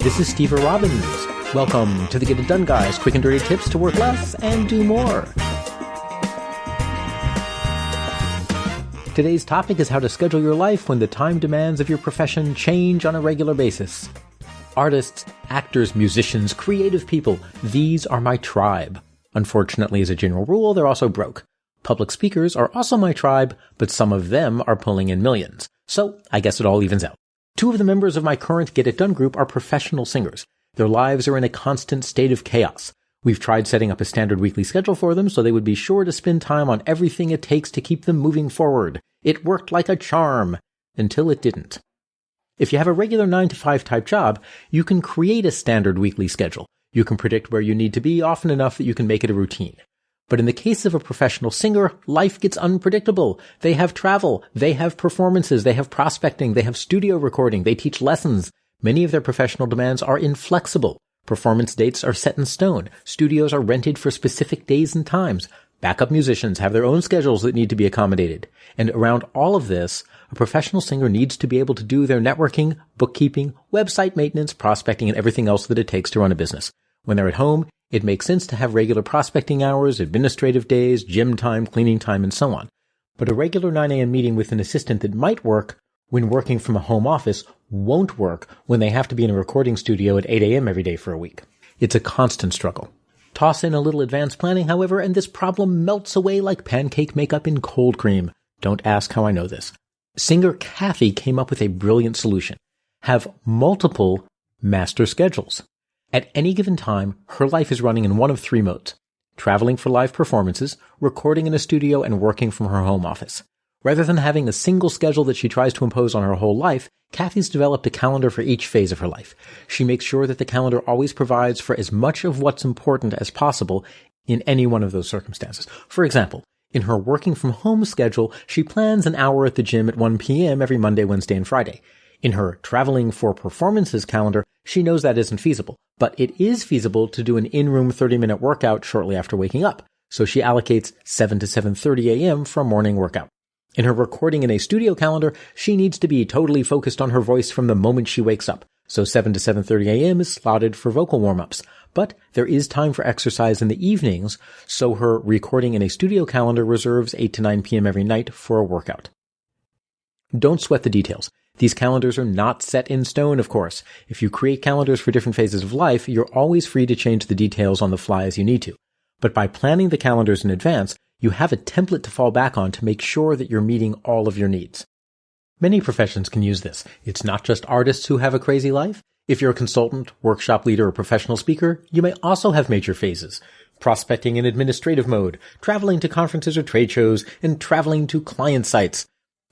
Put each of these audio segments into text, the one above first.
This is Steve Robbins. Welcome to the Get It Done Guys, quick and dirty tips to work less and do more. Today's topic is how to schedule your life when the time demands of your profession change on a regular basis. Artists, actors, musicians, creative people, these are my tribe. Unfortunately, as a general rule, they're also broke. Public speakers are also my tribe, but some of them are pulling in millions. So I guess it all evens out. Two of the members of my current Get It Done group are professional singers. Their lives are in a constant state of chaos. We've tried setting up a standard weekly schedule for them so they would be sure to spend time on everything it takes to keep them moving forward. It worked like a charm, until it didn't. If you have a regular 9-to-5 type job, you can create a standard weekly schedule. You can predict where you need to be often enough that you can make it a routine. But in the case of a professional singer, life gets unpredictable. They have travel, they have performances, they have prospecting, they have studio recording, they teach lessons. Many of their professional demands are inflexible. Performance dates are set in stone. Studios are rented for specific days and times. Backup musicians have their own schedules that need to be accommodated. And around all of this, a professional singer needs to be able to do their networking, bookkeeping, website maintenance, prospecting, and everything else that it takes to run a business. When they're at home, it makes sense to have regular prospecting hours, administrative days, gym time, cleaning time, and so on. But a regular 9 a.m. meeting with an assistant that might work when working from a home office won't work when they have to be in a recording studio at 8 a.m. every day for a week. It's a constant struggle. Toss in a little advanced planning, however, and this problem melts away like pancake makeup in cold cream. Don't ask how I know this. Singer Kathy came up with a brilliant solution. Have multiple master schedules. At any given time, her life is running in one of three modes: traveling for live performances, recording in a studio, and working from her home office. Rather than having a single schedule that she tries to impose on her whole life, Kathy's developed a calendar for each phase of her life. She makes sure that the calendar always provides for as much of what's important as possible in any one of those circumstances. For example, in her working from home schedule, she plans an hour at the gym at 1 p.m. every Monday, Wednesday, and Friday. In her traveling for performances calendar, she knows that isn't feasible, but it is feasible to do an in-room 30-minute workout shortly after waking up, so she allocates 7 to 7:30 a.m. for a morning workout. In her recording in a studio calendar, she needs to be totally focused on her voice from the moment she wakes up, so 7 to 7:30 a.m. is slotted for vocal warm-ups. But there is time for exercise in the evenings, so her recording in a studio calendar reserves 8 to 9 p.m. every night for a workout. Don't sweat the details. These calendars are not set in stone, of course. If you create calendars for different phases of life, you're always free to change the details on the fly as you need to. But by planning the calendars in advance, you have a template to fall back on to make sure that you're meeting all of your needs. Many professions can use this. It's not just artists who have a crazy life. If you're a consultant, workshop leader, or professional speaker, you may also have major phases. Prospecting in administrative mode, traveling to conferences or trade shows, and traveling to client sites.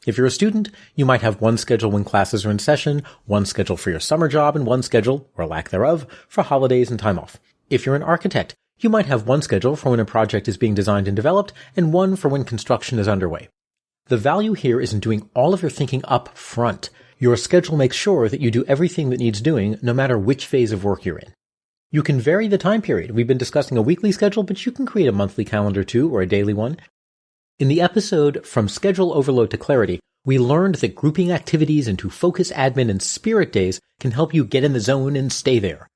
If you're a student, you might have one schedule when classes are in session, one schedule for your summer job, and one schedule, or lack thereof, for holidays and time off. If you're an architect, you might have one schedule for when a project is being designed and developed, and one for when construction is underway. The value here is in doing all of your thinking up front. Your schedule makes sure that you do everything that needs doing, no matter which phase of work you're in. You can vary the time period. We've been discussing a weekly schedule, but you can create a monthly calendar too, or a daily one. In the episode From Schedule Overload to Clarity, we learned that grouping activities into focus, admin, and spirit days can help you get in the zone and stay there.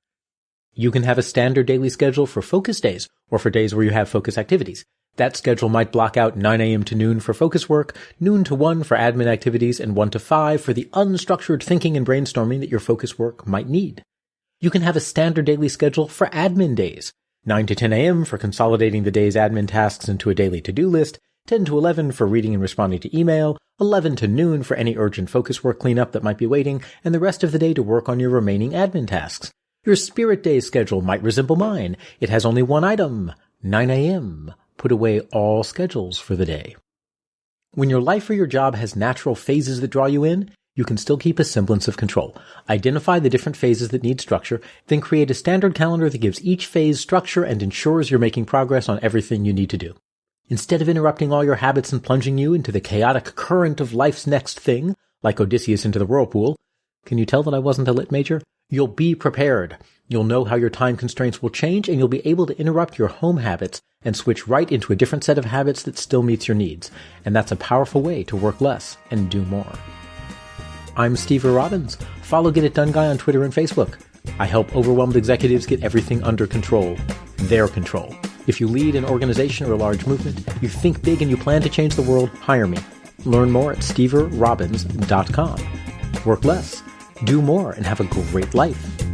You can have a standard daily schedule for focus days, or for days where you have focus activities. That schedule might block out 9 a.m. to noon for focus work, noon to 1 for admin activities, and 1 to 5 for the unstructured thinking and brainstorming that your focus work might need. You can have a standard daily schedule for admin days, 9 to 10 a.m. for consolidating the day's admin tasks into a daily to-do list, 10 to 11 for reading and responding to email, 11 to noon for any urgent focus work cleanup that might be waiting, and the rest of the day to work on your remaining admin tasks. Your spirit day schedule might resemble mine. It has only one item, 9 a.m. Put away all schedules for the day. When your life or your job has natural phases that draw you in, you can still keep a semblance of control. Identify the different phases that need structure, then create a standard calendar that gives each phase structure and ensures you're making progress on everything you need to do. Instead of interrupting all your habits and plunging you into the chaotic current of life's next thing, like Odysseus into the whirlpool, can you tell that I wasn't a lit major? You'll be prepared. You'll know how your time constraints will change, and you'll be able to interrupt your home habits and switch right into a different set of habits that still meets your needs. And that's a powerful way to work less and do more. I'm Steve Robbins. Follow Get It Done Guy on Twitter and Facebook. I help overwhelmed executives get everything under control. Their control. If you lead an organization or a large movement, you think big and you plan to change the world, hire me. Learn more at steverrobbins.com. Work less, do more, and have a great life.